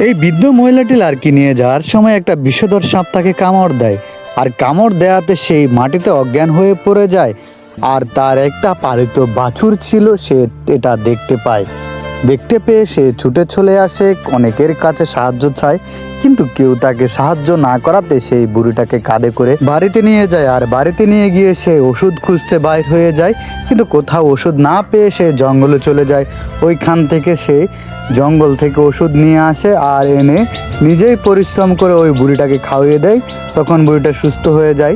এই বৃদ্ধ মহিলাটি লার্কি নিয়ে যাওয়ার সময় একটা বিষধর সাপ তাকে কামড় দেয়, আর কামড় দেওয়াতে সেই মাটিতে অজ্ঞান হয়ে পড়ে যায়। আর তার একটা পালিত বাছুর ছিল, সে এটা দেখতে পায়। দেখতে পেয়ে সে ছুটে চলে আসে, অনেকের কাছে সাহায্য চায়, কিন্তু কেউ তাকে সাহায্য না করাতে সেই বুড়িটাকে কাঁধে করে বাড়িতে নিয়ে যায়। আর বাড়িতে নিয়ে গিয়ে সে ওষুধ খুঁজতে বাইর হয়ে যায়, কিন্তু কোথাও ওষুধ না পেয়ে সে জঙ্গলে চলে যায়। ওইখান থেকে সে জঙ্গল থেকে ওষুধ নিয়ে আসে আর এনে নিজেই পরিশ্রম করে ওই বুড়িটাকে খাওয়িয়ে দেয়। তখন বুড়িটা সুস্থ হয়ে যায়।